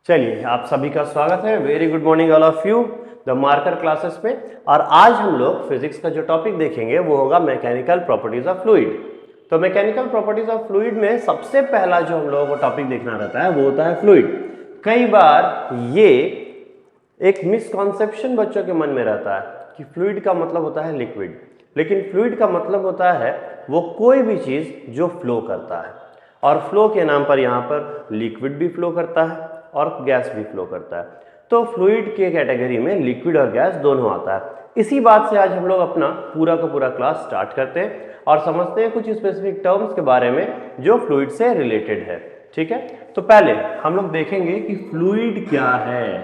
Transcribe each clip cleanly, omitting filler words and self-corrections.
चलिए, आप सभी का स्वागत है। Very good morning all of you the marker classes में। और आज हम लोग फिजिक्स का जो टॉपिक देखेंगे वो होगा मैकेनिकल प्रॉपर्टीज ऑफ फ्लूइड। तो मैकेनिकल प्रॉपर्टीज ऑफ फ्लूइड में सबसे पहला जो हम लोगों को टॉपिक देखना रहता है वो होता है फ्लूइड। कई बार ये एक मिसकॉन्सेप्शन बच्चों के मन में रहता है कि फ्लूइड का मतलब होता है लिक्विड, लेकिन फ्लूइड का मतलब होता है वो कोई भी चीज जो फ्लो करता है। और फ्लो के नाम पर यहाँ पर लिक्विड भी फ्लो करता है और गैस भी फ्लो करता है। तो फ्लूइड के कैटेगरी में लिक्विड और गैस दोनों आता है। इसी बात से आज हम लोग अपना पूरा का पूरा क्लास स्टार्ट करते हैं और समझते हैं कुछ स्पेसिफिक टर्म्स के बारे में जो फ्लूइड से रिलेटेड है। ठीक है, तो पहले हम लोग देखेंगे कि फ्लूइड क्या है।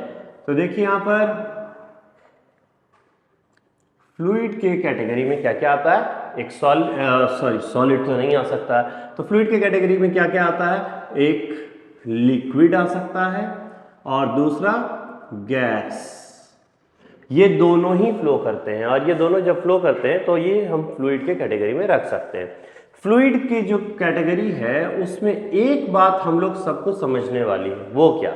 तो देखिए यहाँ पर फ्लूइड के कैटेगरी में क्या क्या आता है। एक सॉलिड तो नहीं आ सकता है, तो फ्लूइड के कैटेगरी में क्या क्या आता है। एक लिक्विड आ सकता है और दूसरा गैस। ये दोनों ही फ्लो करते हैं और ये दोनों जब फ्लो करते हैं तो ये हम फ्लूइड के कैटेगरी में रख सकते हैं। फ्लूइड की जो कैटेगरी है उसमें एक बात हम लोग सबको समझने वाली है, वो क्या,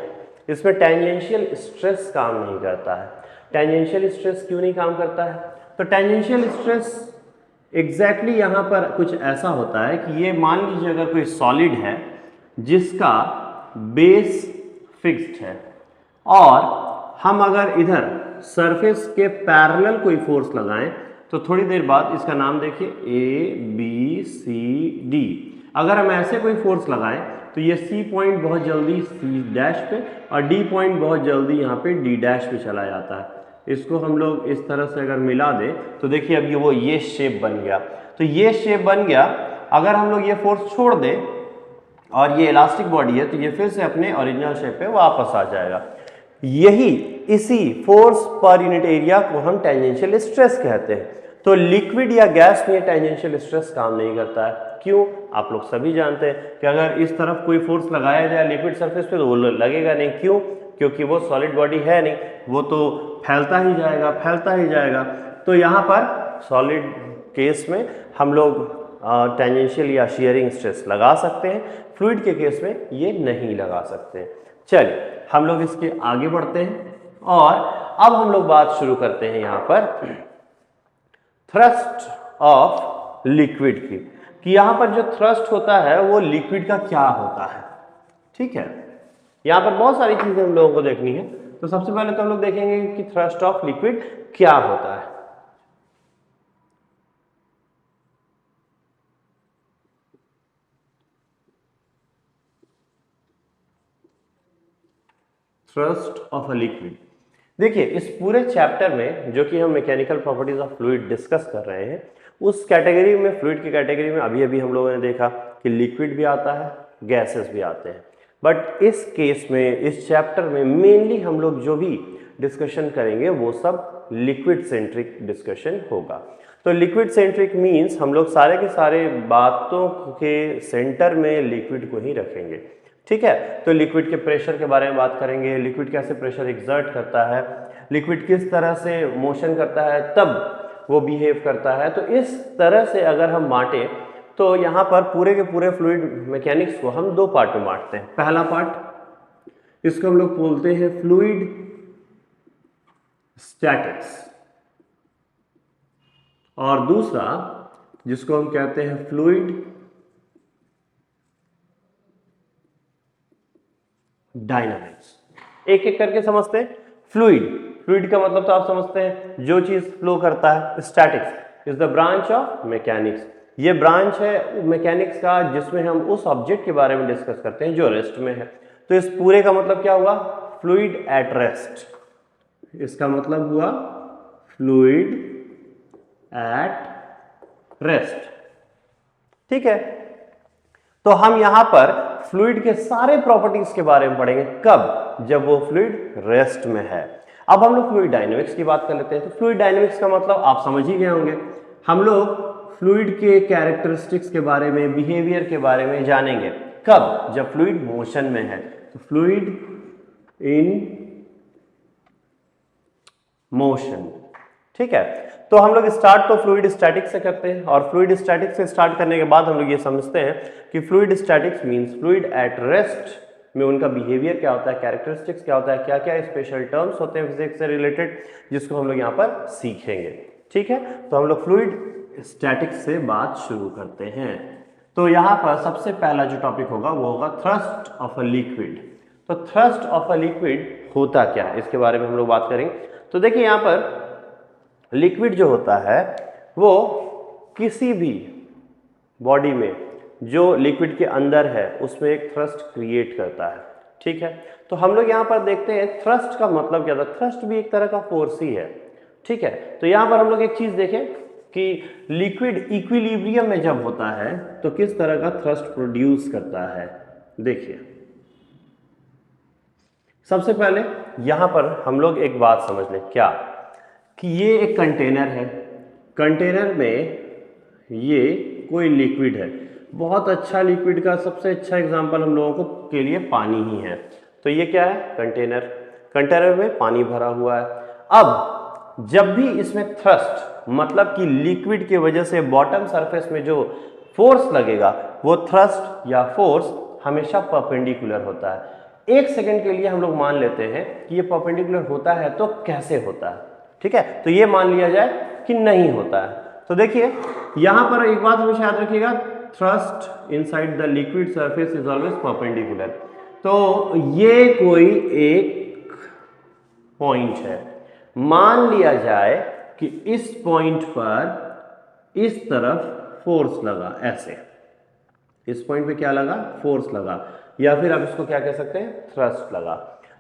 इसमें टेंजेंशियल स्ट्रेस काम नहीं करता है। टेंजेंशियल स्ट्रेस क्यों नहीं काम करता है? तो टेंजेंशियल स्ट्रेस एग्जैक्टली यहाँ पर कुछ ऐसा होता है कि ये मान लीजिए अगर कोई सॉलिड है जिसका बेस फिक्स्ड है और हम अगर इधर सरफेस के पैरेलल कोई फोर्स लगाएं तो थोड़ी देर बाद इसका नाम देखिए ABCD। अगर हम ऐसे कोई फोर्स लगाएं तो ये C पॉइंट बहुत जल्दी C' पे और D पॉइंट बहुत जल्दी यहाँ पे D' पे चला जाता है। इसको हम लोग इस तरह से अगर मिला दें तो देखिए अब ये शेप बन गया। तो ये शेप बन गया। अगर हम लोग ये फोर्स छोड़ दें और ये इलास्टिक बॉडी है तो ये फिर से अपने ओरिजिनल शेप पे वापस आ जाएगा। इसी फोर्स पर यूनिट एरिया को हम टेंजेंशियल स्ट्रेस कहते हैं। तो लिक्विड या गैस में टेंजेंशियल स्ट्रेस काम नहीं करता है। क्यों? आप लोग सभी जानते हैं कि अगर इस तरफ कोई फोर्स लगाया जाए लिक्विड सरफेस पे तो वो लगेगा नहीं। क्यों? क्योंकि वो सॉलिड बॉडी है नहीं, वो तो फैलता ही जाएगा। तो यहाँ पर सॉलिड केस में हम लोग टेंजेंशियल या शियरिंग स्ट्रेस लगा सकते हैं, फ्लूइड के केस में ये नहीं लगा सकते। चलिए हम लोग इसके आगे बढ़ते हैं और अब हम लोग बात शुरू करते हैं यहाँ पर थ्रस्ट ऑफ लिक्विड की, कि यहाँ पर जो थ्रस्ट होता है वो लिक्विड का क्या होता है। ठीक है, यहाँ पर बहुत सारी चीजें हम लोगों को देखनी है। तो सबसे पहले तो हम लोग देखेंगे कि थ्रस्ट ऑफ लिक्विड क्या होता है। थ्रस्ट ऑफ अ लिक्विड, देखिए इस पूरे चैप्टर में जो कि हम mechanical properties of fluid discuss कर रहे हैं उस कैटेगरी में, फ्लूइड की कैटेगरी में अभी हम लोगों ने देखा कि लिक्विड भी आता है, गैसेस भी आते हैं। बट इस केस में, इस चैप्टर में मेनली हम लोग जो भी डिस्कशन करेंगे वो सब लिक्विड सेंट्रिक डिस्कशन होगा। तो लिक्विड सेंट्रिक मीन्स हम लोग सारे के सारे बातों के सेंटर में लिक्विड को ही रखेंगे। ठीक है, तो लिक्विड के प्रेशर के बारे में बात करेंगे, लिक्विड कैसे प्रेशर एग्जर्ट करता है, लिक्विड किस तरह से मोशन करता है तब वो बिहेव करता है। तो इस तरह से अगर हम बांटें तो यहाँ पर पूरे के पूरे फ्लूइड मैकेनिक्स को हम दो पार्ट में बांटते हैं। पहला पार्ट इसको हम लोग बोलते हैं फ्लूइड स्टैटिक्स और दूसरा जिसको हम कहते हैं फ्लूइड डायनामिक्स। एक एक करके समझते हैं। फ्लूइड का मतलब तो आप समझते हैं जो चीज फ्लो करता है। Statics is the branch of mechanics, ये ब्रांच है मैकेनिक्स का जिसमें हम उस ऑब्जेक्ट के बारे में डिस्कस करते हैं जो रेस्ट में है। तो इस पूरे का मतलब क्या हुआ? Fluid at rest. इसका मतलब हुआ फ्लूइड एट रेस्ट। ठीक है, तो हम यहां पर फ्लूइड के सारे प्रॉपर्टीज के बारे में पढ़ेंगे। कब? जब वो फ्लूइड रेस्ट में है। अब हम लोग फ्लूइड डायनेमिक्स की बात कर लेते हैं। तो फ्लूइड डायनेमिक्स का मतलब आप समझ ही गए होंगे। हम लोग फ्लूइड के कैरेक्टरिस्टिक्स के बारे में, बिहेवियर के बारे में जानेंगे। कब? जब फ्लूइड मोशन में है। तो फ्लूइड इन मोशन। ठीक है, तो हम लोग स्टार्ट तो फ्लूइड स्टैटिक्स से करते हैं और फ्लूइड स्टैटिक्स से स्टार्ट करने के बाद हम लोग ये समझते हैं कि fluid statics means fluid at rest में उनका बिहेवियर क्या होता है, कैरेक्टरिस्टिक्स क्या होता है, क्या क्या स्पेशल टर्म्स होते हैं फिजिक्स से रिलेटेड, जिसको हम लोग यहाँ पर सीखेंगे। ठीक है, तो हम लोग फ्लूइड स्टैटिक्स से बात शुरू करते हैं। तो यहाँ पर सबसे पहला जो टॉपिक होगा वो होगा थ्रस्ट ऑफ अ लिक्विड। तो थ्रस्ट ऑफ अ लिक्विड होता क्या है, इसके बारे में हम लोग बात करेंगे। तो देखिए यहाँ पर लिक्विड जो होता है वो किसी भी बॉडी में जो लिक्विड के अंदर है उसमें एक थ्रस्ट क्रिएट करता है। ठीक है, तो हम लोग यहाँ पर देखते हैं थ्रस्ट का मतलब क्या था। थ्रस्ट भी एक तरह का फोर्स ही है। ठीक है, तो यहाँ पर हम लोग एक चीज देखें कि लिक्विड इक्विलिब्रियम में जब होता है तो किस तरह का थ्रस्ट प्रोड्यूस करता है। देखिए सबसे पहले यहां पर हम लोग एक बात समझ लें, क्या कि ये एक कंटेनर है, कंटेनर में ये कोई लिक्विड है, बहुत अच्छा लिक्विड का सबसे अच्छा एग्जांपल हम लोगों को के लिए पानी ही है। तो ये क्या है, कंटेनर, कंटेनर में पानी भरा हुआ है। अब जब भी इसमें थ्रस्ट मतलब कि लिक्विड की वजह से बॉटम सरफेस में जो फोर्स लगेगा वो थ्रस्ट या फोर्स हमेशा परपेंडिकुलर होता है। एक सेकंड के लिए हम लोग मान लेते हैं कि ये परपेंडिकुलर होता है, तो कैसे होता है। ठीक है, तो ये मान लिया जाए कि नहीं होता है। तो देखिए यहां पर एक बात हमेशा याद रखिएगा, thrust inside the liquid surface is always perpendicular. तो ये कोई एक पॉइंट है, मान लिया जाए कि इस पॉइंट पर इस तरफ फोर्स लगा, ऐसे इस पॉइंट पे क्या लगा, फोर्स लगा, या फिर आप इसको क्या कह सकते हैं, थ्रस्ट लगा।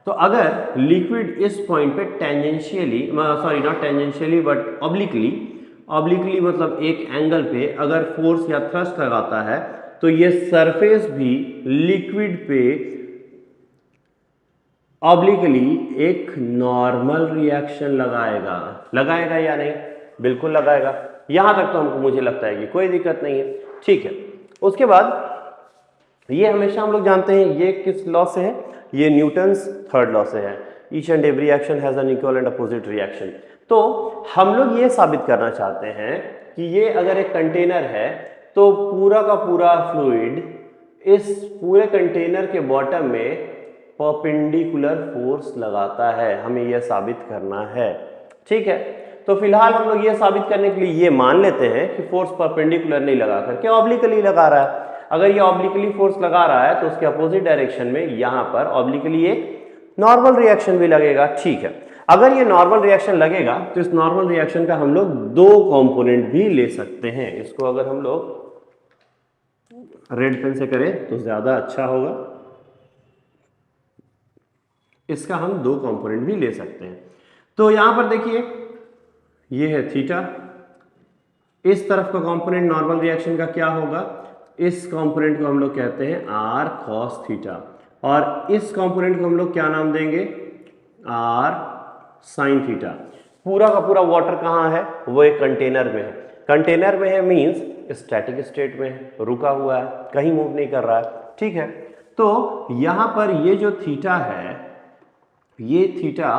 तो अगर लिक्विड इस पॉइंट पे tangentially, sorry not tangentially but obliquely, obliquely मतलब एक एंगल पे अगर फोर्स या थ्रस्ट लगाता है तो ये सरफेस भी लिक्विड पे ऑब्लिकली एक नॉर्मल रिएक्शन लगाएगा। लगाएगा या नहीं, बिल्कुल लगाएगा। यहां तक तो हमको मुझे लगता है कि कोई दिक्कत नहीं है। ठीक है, उसके बाद ये हमेशा हम लोग जानते हैं ये किस लॉ से है, ये न्यूटन्स थर्ड लॉ से है, each and every action has an equal and opposite reaction. तो हम लोग ये साबित करना चाहते हैं कि ये अगर एक कंटेनर है तो पूरा का पूरा फ्लूइड इस पूरे कंटेनर के बॉटम में परपेंडिकुलर फोर्स लगाता है, हमें यह साबित करना है। ठीक है, तो फिलहाल हम लोग ये साबित करने के लिए ये मान लेते हैं कि फोर्स परपेंडिकुलर नहीं लगा करके ऑब्लिकली लगा रहा है। अगर ये ऑब्लिकली फोर्स लगा रहा है तो उसके अपोजिट डायरेक्शन में यहां पर ऑब्लिकली एक नॉर्मल रिएक्शन भी लगेगा। ठीक है, अगर ये नॉर्मल रिएक्शन लगेगा तो इस नॉर्मल रिएक्शन का हम लोग दो कंपोनेंट भी ले सकते हैं। इसको अगर हम लोग रेड पेन से करें तो ज्यादा अच्छा होगा। इसका हम दो कंपोनेंट भी ले सकते हैं। तो यहां पर देखिए ये है थीटा, इस तरफ का कंपोनेंट नॉर्मल रिएक्शन का क्या होगा, इस कंपोनेंट को हम लोग कहते हैं आर कॉस थीटा, और इस कंपोनेंट को हम लोग क्या नाम देंगे, आर साइन थीटा। पूरा का पूरा वाटर कहाँ है, वो एक कंटेनर में है। कंटेनर में है मींस स्टैटिक स्टेट में है, रुका हुआ है, कहीं मूव नहीं कर रहा है। ठीक है, तो यहां पर ये जो थीटा है, ये थीटा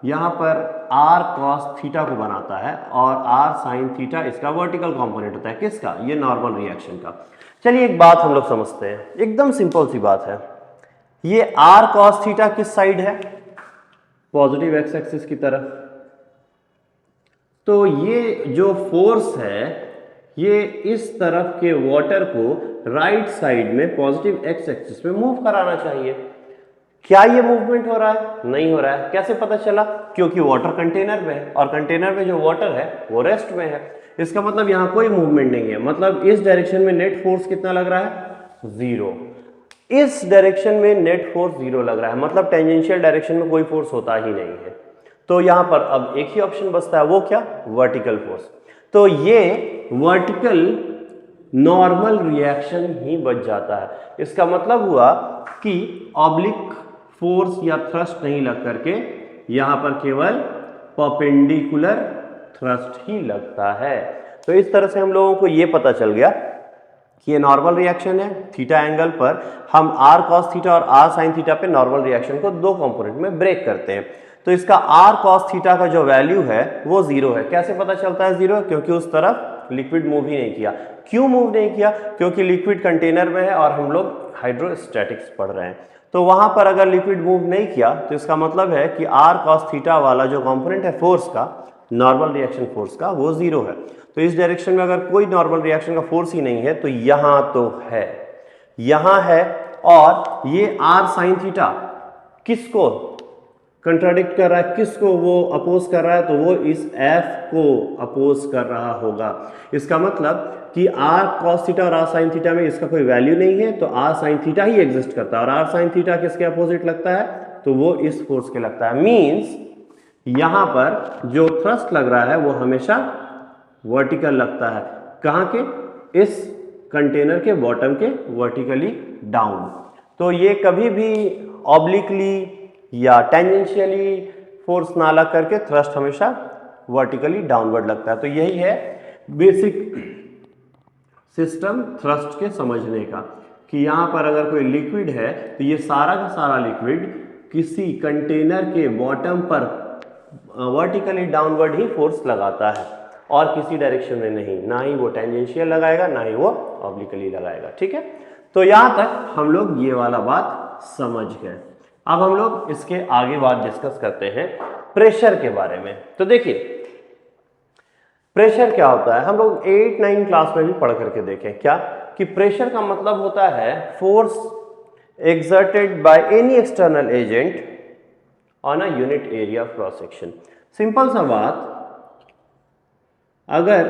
यहां पर आर कॉस थीटा को बनाता है और आर साइन थीटा इसका वर्टिकल कंपोनेंट होता है। किसका, ये नॉर्मल रिएक्शन का। चलिए एक बात हम लोग समझते हैं, एकदम सिंपल सी बात है। ये आर कॉस थीटा किस साइड है, पॉजिटिव एक्स एक्सिस की तरफ। तो ये जो फोर्स है ये इस तरफ के वाटर को राइट साइड में पॉजिटिव एक्स एक्सिस में मूव कराना चाहिए। क्या ये मूवमेंट हो रहा है, नहीं हो रहा है। कैसे पता चला, क्योंकि वाटर कंटेनर में है और कंटेनर में जो वाटर है वो रेस्ट में है। इसका मतलब यहां कोई मूवमेंट नहीं है, मतलब इस डायरेक्शन में नेट फोर्स कितना लग रहा है, जीरो। इस डायरेक्शन में नेट फोर्स जीरो लग रहा है, मतलब टेंजेंशियल डायरेक्शन में कोई फोर्स होता ही नहीं है। तो यहां पर अब एक ही ऑप्शन बचता है, वो क्या, वर्टिकल फोर्स। तो ये वर्टिकल नॉर्मल रिएक्शन ही बच जाता है। इसका मतलब हुआ कि ऑब्लिक फोर्स या थ्रस्ट नहीं लग करके यहां पर केवल परपेंडिकुलर थ्रस्ट ही लगता है। तो इस तरह से हम लोगों को यह पता चल गया कि ये नॉर्मल रिएक्शन है। थीटा एंगल पर हम आर कॉस थीटा और आर साइन थीटा पे नॉर्मल रिएक्शन को दो कंपोनेंट में ब्रेक करते हैं। तो इसका आर कॉस थीटा का जो वैल्यू है वो जीरो है। कैसे पता चलता है जीरो, क्योंकि उस तरफ लिक्विड मूव ही नहीं किया। क्यों मूव नहीं किया, क्योंकि लिक्विड कंटेनर में है और हम लोग हाइड्रोस्टैटिक्स पढ़ रहे हैं। तो वहां पर अगर लिक्विड मूव नहीं किया तो इसका मतलब है कि r cos थीटा वाला जो कंपोनेंट है फोर्स का, नॉर्मल रिएक्शन फोर्स का, वो 0 है। तो इस डायरेक्शन में अगर कोई नॉर्मल रिएक्शन का फोर्स ही नहीं है तो यहां तो है, यहां है। और ये r sin थीटा किसको कंट्राडिक्ट कर रहा है, किसको वो अपोज कर रहा है, तो वो इस f को अपोज कर रहा होगा। इसका मतलब कि r cos थीटा और r sin थीटा में इसका कोई वैल्यू नहीं है, तो r sin थीटा ही एग्जिस्ट करता है। और r sin थीटा किसके अपोजिट लगता है, तो वो इस फोर्स के लगता है। मींस यहां पर जो थ्रस्ट लग रहा है वो हमेशा वर्टिकल लगता है। कहां के, इस कंटेनर के बॉटम के वर्टिकली डाउन। तो ये कभी भी ऑब्लिकली या टेंजेंशियली फोर्स ना लग करके थ्रस्ट हमेशा वर्टिकली डाउनवर्ड लगता है। तो यही है बेसिक सिस्टम थ्रस्ट के समझने का, कि यहाँ पर अगर कोई लिक्विड है तो ये सारा का सारा लिक्विड किसी कंटेनर के बॉटम पर वर्टिकली डाउनवर्ड ही फोर्स लगाता है और किसी डायरेक्शन में नहीं, ना ही वो टेंजेंशियल लगाएगा ना ही वो ऑब्लिकली लगाएगा। ठीक है, तो यहाँ तक हम लोग ये वाला बात समझ गए। अब हम लोग इसके आगे बात डिस्कस करते हैं प्रेशर के बारे में। तो देखिए प्रेशर क्या होता है, हम लोग 8-9 क्लास में भी पढ़ करके देखें क्या, कि प्रेशर का मतलब होता है force exerted by any external agent on a unit area of cross section। Simple सा बात, अगर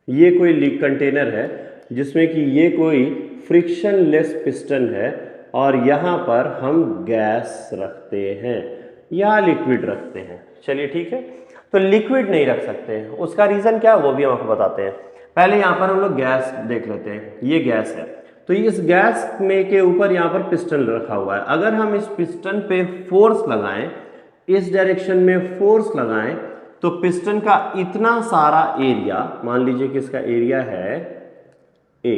ये कोई लीक कंटेनर है जिसमें कि ये कोई फ्रिक्शनलेस पिस्टन है और यहां पर हम गैस रखते हैं या लिक्विड रखते हैं, चलिए ठीक है, तो लिक्विड नहीं रख सकते हैं। उसका रीजन क्या है वो भी हम आपको बताते हैं। पहले यहां पर हम लोग गैस देख लेते हैं। ये गैस है, तो इस गैस में के ऊपर यहां पर पिस्टन रखा हुआ है। अगर हम इस पिस्टन पे फोर्स लगाएं, इस डायरेक्शन में फोर्स लगाएं, तो पिस्टन का इतना सारा एरिया, मान लीजिए कि इसका एरिया है ए,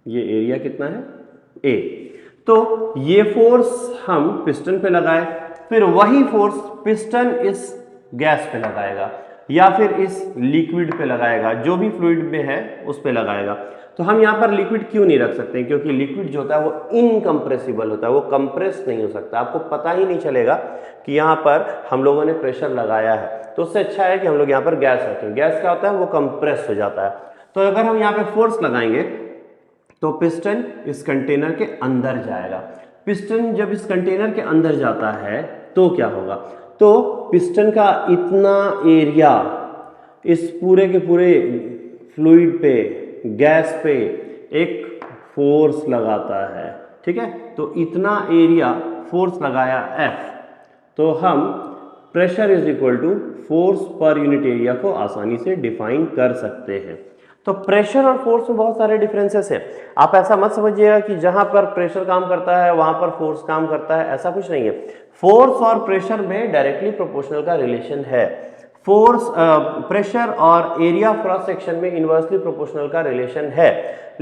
ये एरिया कितना है ए, तो ये फोर्स हम पिस्टन पे लगाए, फिर वही फोर्स पिस्टन इस गैस पे लगाएगा या फिर इस लिक्विड पे लगाएगा, जो भी फ्लूइड में है उस पे लगाएगा। तो हम यहाँ पर लिक्विड क्यों नहीं रख सकते, क्योंकि लिक्विड जो होता है वो इनकम्प्रेसिबल होता है, वो कंप्रेस नहीं हो सकता, आपको पता ही नहीं चलेगा कि यहाँ पर हम लोगों ने प्रेशर लगाया है। तो उससे अच्छा है कि हम लोग यहाँ पर गैस रखें। गैस क्या होता है, वो कंप्रेस हो जाता है। तो अगर हम यहाँ पे फोर्स लगाएंगे तो पिस्टन इस कंटेनर के अंदर जाएगा। पिस्टन जब इस कंटेनर के अंदर जाता है तो क्या होगा, तो पिस्टन का इतना एरिया इस पूरे के पूरे फ्लूइड पे, गैस पे एक फोर्स लगाता है। ठीक है, तो इतना एरिया फोर्स लगाया F, तो हम pressure is equal to force per unit area को आसानी से डिफाइन कर सकते हैं। तो प्रेशर और फोर्स में बहुत सारे डिफरेंसेस हैं। आप ऐसा मत समझिएगा कि जहां पर प्रेशर काम करता है वहां पर फोर्स काम करता है, ऐसा कुछ नहीं है। फोर्स और प्रेशर में डायरेक्टली प्रोपोर्शनल का रिलेशन है। फोर्स प्रेशर और एरिया क्रॉस सेक्शन में इनवर्सली प्रोपोर्शनल का रिलेशन है,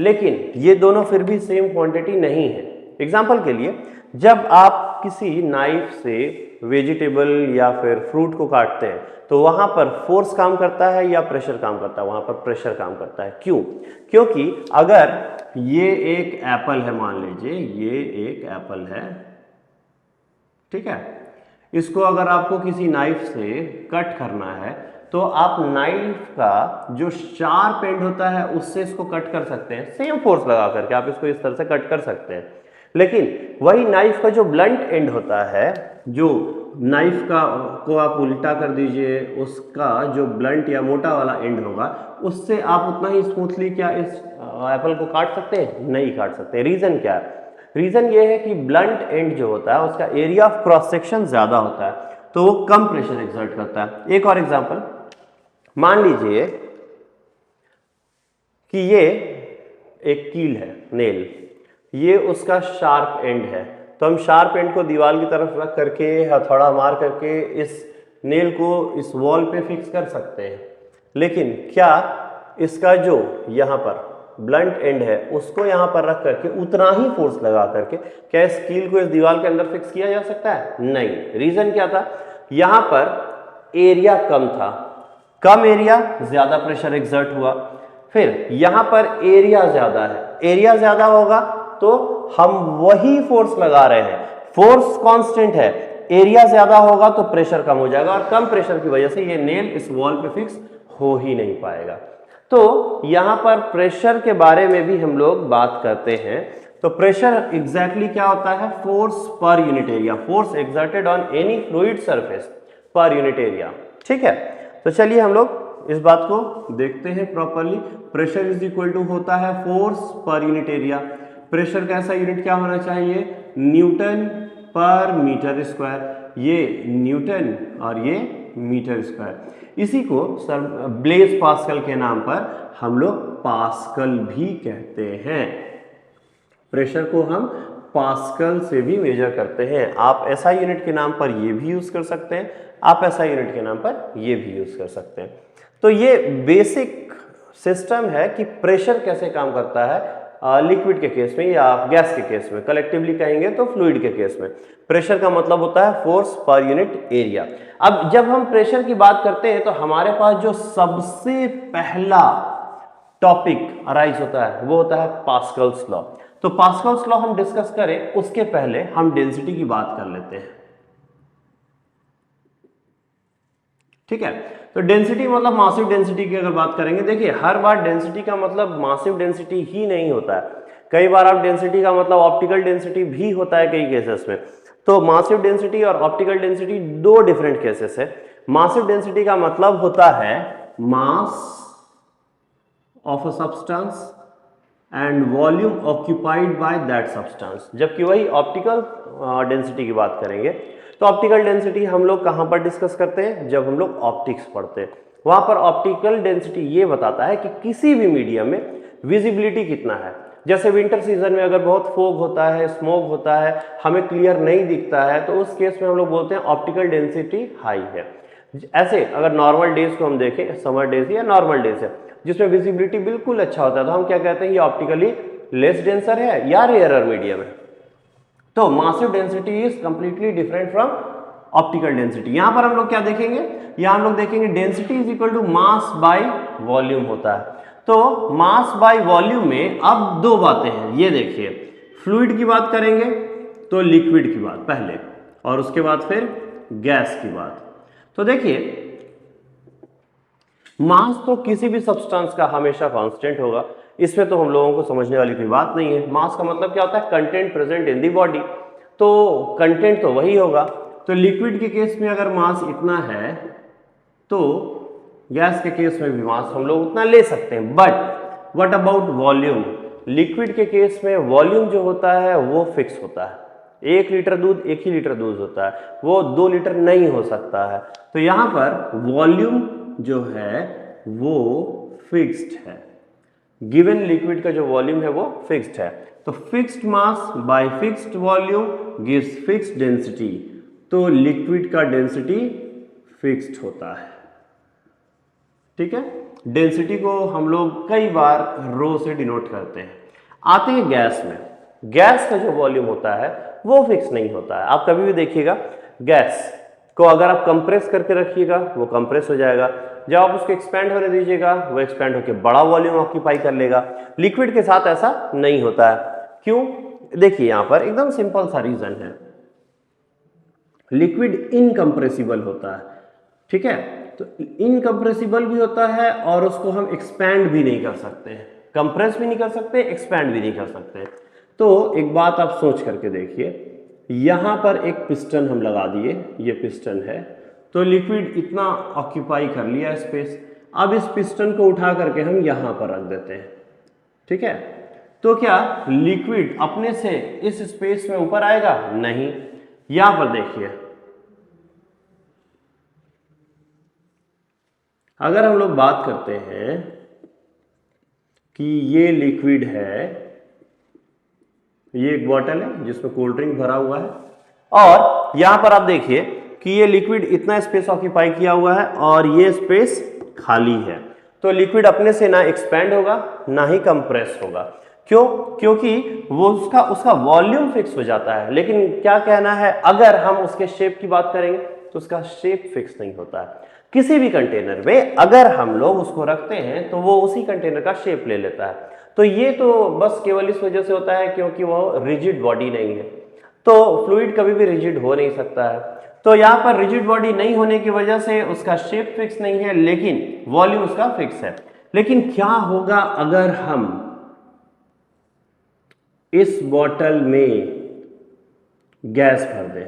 लेकिन ये दोनों फिर भी सेम क्वांटिटी नहीं है। एग्जांपल के लिए, जब आप किसी नाइफ से वेजिटेबल या फिर फ्रूट को काटते हैं तो वहां पर फोर्स काम करता है या प्रेशर काम करता है, वहां पर प्रेशर काम करता है। क्यों, क्योंकि अगर ये एक एप्पल है, मान लीजिए ये एक एप्पल है, ठीक है, इसको अगर आपको किसी नाइफ से कट करना है तो आप नाइफ का जो शार्प एंड होता है उससे इसको कट कर सकते हैं, सेम फोर्स लगा करके आप इसको इस तरह से कट कर सकते हैं। लेकिन वही नाइफ का जो ब्लंट एंड होता है, जो नाइफ का को आप उल्टा कर दीजिए, उसका जो ब्लंट या मोटा वाला एंड होगा उससे आप उतना ही स्मूथली क्या इस एप्पल को काट सकते हैं? नहीं काट सकते। रीजन क्या है? रीजन ये है कि ब्लंट एंड जो होता है उसका एरिया ऑफ क्रॉस सेक्शन ज्यादा होता है, तो वो कम प्रेशर एक्सर्ट करता है। एक और एग्जांपल, मान लीजिए कि ये एक कील है, नेल, ये उसका शार्प एंड है, तो हम शार्प एंड को दीवार की तरफ रख करके हथौड़ा मार करके इस नेल को इस वॉल पे फिक्स कर सकते हैं। लेकिन क्या इसका जो यहाँ पर ब्लंट एंड है उसको यहाँ पर रख करके उतना ही फोर्स लगा करके क्या इस कील को इस दीवार के अंदर फिक्स किया जा सकता है? नहीं। रीजन क्या था? यहाँ पर एरिया कम था, कम एरिया ज्यादा प्रेशर एक्सर्ट हुआ, फिर यहां पर एरिया ज्यादा है, एरिया ज्यादा होगा तो हम वही फोर्स लगा रहे हैं, फोर्स कांस्टेंट है, एरिया ज्यादा होगा तो प्रेशर कम हो जाएगा और कम प्रेशर की वजह से ये नेल इस वॉल पे फिक्स हो ही नहीं पाएगा। तो यहां पर प्रेशर के बारे में भी हम लोग बात करते हैं। तो प्रेशर एग्जैक्टली क्या होता है? Force per unit area, force exerted on any fluid surface पर यूनिट एरिया। ठीक है, तो चलिए हम लोग इस बात को देखते हैं properly. Pressure is equal to होता है force per unit area. Pressure का ऐसा यूनिट क्या होना चाहिए? न्यूटन पर मीटर स्क्वायर। ये न्यूटन और ये मीटर स्क्वायर। इसी को सर ब्लेज पास्कल के नाम पर हम लोग पास्कल भी कहते हैं। प्रेशर को हम पास्कल से भी मेजर करते हैं। आप एसआई यूनिट के नाम पर ये भी यूज कर सकते हैं, आप एसआई यूनिट के नाम पर ये भी यूज कर सकते हैं। तो ये बेसिक सिस्टम है कि प्रेशर कैसे काम करता है लिक्विड के केस में या गैस के केस में, कलेक्टिवली कहेंगे तो फ्लूइड के केस में। प्रेशर का मतलब होता है फोर्स पर यूनिट एरिया। अब जब हम प्रेशर की बात करते हैं तो हमारे पास जो सबसे पहला टॉपिक अराइज होता है वो होता है पास्कल्स लॉ। तो पास्कल्स लॉ हम डिस्कस करें उसके पहले हम डेंसिटी की बात कर लेते हैं। ठीक है, तो डेंसिटी मतलब मासिव डेंसिटी की अगर बात करेंगे, देखिए हर बार डेंसिटी का मतलब मासिव डेंसिटी ही नहीं होता है। कई बार आप डेंसिटी का मतलब ऑप्टिकल डेंसिटी भी होता है कई केसेस में। तो मासिव डेंसिटी और ऑप्टिकल डेंसिटी दो डिफरेंट केसेस है। मासिव डेंसिटी का मतलब होता है mass of a substance and volume occupied by that substance. जबकि वही ऑप्टिकल डेंसिटी की बात करेंगे तो ऑप्टिकल डेंसिटी हम लोग कहां पर डिस्कस करते हैं? जब हम लोग ऑप्टिक्स पढ़ते हैं, वहां पर ऑप्टिकल डेंसिटी ये बताता है कि किसी भी मीडियम में विजिबिलिटी कितना है। जैसे विंटर सीजन में अगर बहुत फोग होता है, स्मोक होता है, हमें क्लियर नहीं दिखता है, तो उस केस में हम लोग बोलते हैं ऑप्टिकल डेंसिटी हाई है। ऐसे अगर नॉर्मल डेज को हम देखें, समर डेज या नॉर्मल डेज है जिसमें विजिबिलिटी बिल्कुल अच्छा होता है, तो हम क्या कहते हैं ये ऑप्टिकली लेस डेंसर है या रेयरर मीडियम है। तो massive density is completely different from optical density. यहां पर हम लोग क्या देखेंगे? यहां हम लोग देखेंगे density is equal to mass by volume होता है। तो मास बाय वॉल्यूम में अब दो बातें हैं, ये देखिए फ्लूइड की बात करेंगे तो लिक्विड की बात पहले और उसके बाद फिर गैस की बात। तो देखिए मास तो किसी भी सब्सटेंस का हमेशा कांस्टेंट होगा, इसमें तो हम लोगों को समझने वाली कोई बात नहीं है। मास का मतलब क्या होता है? Content present in the body, तो कंटेंट तो वही होगा। तो लिक्विड के केस में अगर मास इतना है तो गैस के केस में भी मास हम लोग उतना ले सकते हैं। But what about volume? Liquid के केस में वॉल्यूम जो होता है वो फिक्स होता है। 1 लीटर दूध 1 ही लीटर दूध होता है, वो 2 लीटर नहीं हो सकता है। तो यहां पर वॉल्यूम जो है वो फिक्स्ड है। गिवन लिक्विड का जो वॉल्यूम है वो फिक्स्ड है। तो fixed mass by fixed volume gives fixed density. तो लिक्विड का डेंसिटी फिक्स्ड होता है। ठीक है, डेंसिटी को हम लोग कई बार रो से डिनोट करते हैं। आते हैं गैस में। गैस का जो वॉल्यूम होता है वो फिक्स नहीं होता है। आप कभी भी देखिएगा गैस को अगर आप कंप्रेस करके रखिएगा वो कंप्रेस हो जाएगा, जब आप उसको एक्सपैंड होने दीजिएगा वो एक्सपैंड होकर बड़ा वॉल्यूम ऑक्यूपाई कर लेगा। लिक्विड के साथ ऐसा नहीं होता है। क्यों? देखिए यहां पर एकदम सिंपल सा रीजन है, लिक्विड इनकंप्रेसिबल होता है। ठीक है, तो इनकंप्रेसिबल भी होता है और उसको हम एक्सपैंड भी नहीं कर सकते हैं, कंप्रेस भी नहीं कर सकते, एक्सपैंड भी नहीं कर सकते। तो एक बात आप सोच करके देखिए, यहां पर एक पिस्टन हम लगा दिए, ये पिस्टन है, तो लिक्विड इतना ऑक्यूपाई कर लिया स्पेस। अब इस पिस्टन को उठा करके हम यहां पर रख देते हैं। ठीक है, तो क्या लिक्विड अपने से इस स्पेस में ऊपर आएगा? नहीं। यहां पर देखिए अगर हम लोग बात करते हैं कि ये लिक्विड है, ये एक बॉटल है जिसमें कोल्ड ड्रिंक भरा हुआ है और यहां पर आप देखिए कि ये लिक्विड इतना स्पेस ऑक्यूपाई किया हुआ है और ये स्पेस खाली है। तो लिक्विड अपने से ना एक्सपैंड होगा ना ही कंप्रेस होगा। क्यों? क्योंकि वो उसका वॉल्यूम फिक्स हो जाता है। लेकिन क्या कहना है, अगर हम उसके शेप की बात करेंगे तो उसका शेप फिक्स नहीं होता है। किसी भी कंटेनर में अगर हम लोग उसको रखते हैं तो वो उसी कंटेनर का शेप ले लेता है। तो ये तो बस केवल इस वजह से होता है क्योंकि वो रिजिड बॉडी नहीं है, तो फ्लूइड कभी भी रिजिड हो नहीं सकता है। तो यहाँ पर रिजिड बॉडी नहीं होने की वजह से उसका शेप फिक्स नहीं है, लेकिन वॉल्यूम उसका फिक्स है। लेकिन क्या होगा अगर हम इस बॉटल में गैस भर दें?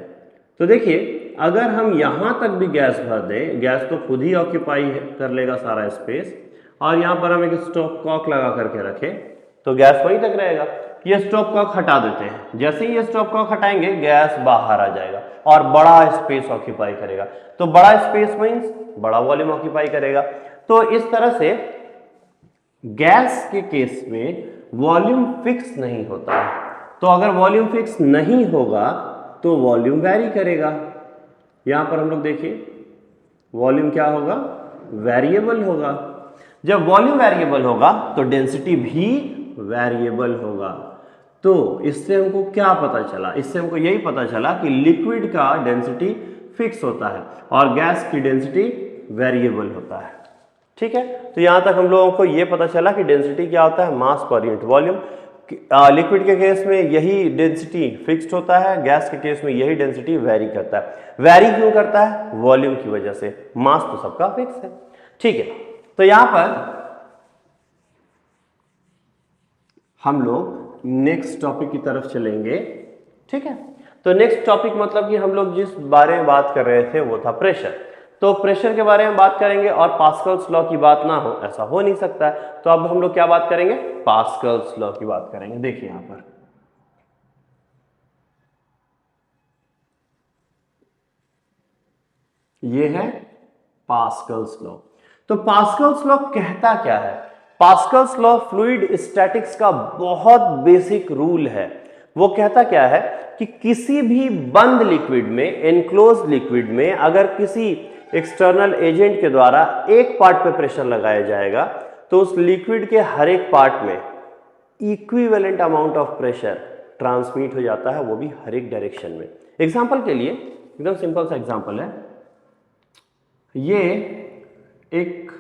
तो देखिए, अगर हम यहां तक भी गैस भर दें, गैस तो खुद ही ऑक्यूपाई कर लेगा सारा स्पेस, और यहां पर हम एक स्टॉप कॉक लगा करके रखें तो गैस वहीं तक रहेगा। ये स्टॉप कॉक हटा देते हैं, जैसे ही ये स्टॉप कॉक हटाएंगे गैस बाहर आ जाएगा और बड़ा स्पेस ऑक्यूपाई करेगा। तो बड़ा स्पेस मीन्स बड़ा वॉल्यूम ऑक्यूपाई करेगा। तो इस तरह से गैस के केस में वॉल्यूम फिक्स नहीं होता है। तो अगर वॉल्यूम फिक्स नहीं होगा तो वॉल्यूम वैरी करेगा। यहां पर हम लोग देखिए, वॉल्यूम क्या होगा? वेरिएबल होगा। जब वॉल्यूम वेरिएबल होगा तो डेंसिटी भी वेरिएबल होगा। तो इससे हमको क्या पता चला? इससे हमको यही पता चला कि लिक्विड का डेंसिटी फिक्स होता है और गैस की डेंसिटी वेरिएबल होता है। ठीक है, तो यहां तक हम लोगों को यह पता चला कि डेंसिटी क्या होता है? मास पर यूनिट वॉल्यूम। लिक्विड के केस में यही डेंसिटी फिक्स्ड होता है, गैस के केस में यही डेंसिटी वेरी करता है। वेरी क्यों करता है? वॉल्यूम की वजह से। मास तो सबका फिक्स है। ठीक है, तो यहां पर हम लोग नेक्स्ट टॉपिक की तरफ चलेंगे। ठीक है, तो नेक्स्ट टॉपिक मतलब कि हम लोग जिस बारे में बात कर रहे थे वो था प्रेशर। तो प्रेशर के बारे में बात करेंगे और पास्कल्स लॉ की बात ना हो ऐसा हो नहीं सकता है। तो अब हम लोग क्या बात करेंगे? पास्कल्स लॉ की बात करेंगे। देखिए यहां पर ये है पास्कल्स लॉ। तो पास्कल्स लॉ कहता क्या है? पास्कल्स लॉ फ्लूइड स्टैटिक्स का बहुत बेसिक रूल है। वो कहता क्या है कि किसी भी बंद लिक्विड में, एनक्लोज लिक्विड में, अगर किसी एक्सटर्नल एजेंट के द्वारा एक पार्ट पे प्रेशर लगाया जाएगा तो उस लिक्विड के हर एक पार्ट में equivalent amount of pressure transmit हो जाता है, वो भी हर एक डायरेक्शन में। एग्जांपल के लिए एकदम सिंपल सा एग्जांपल है, ये एक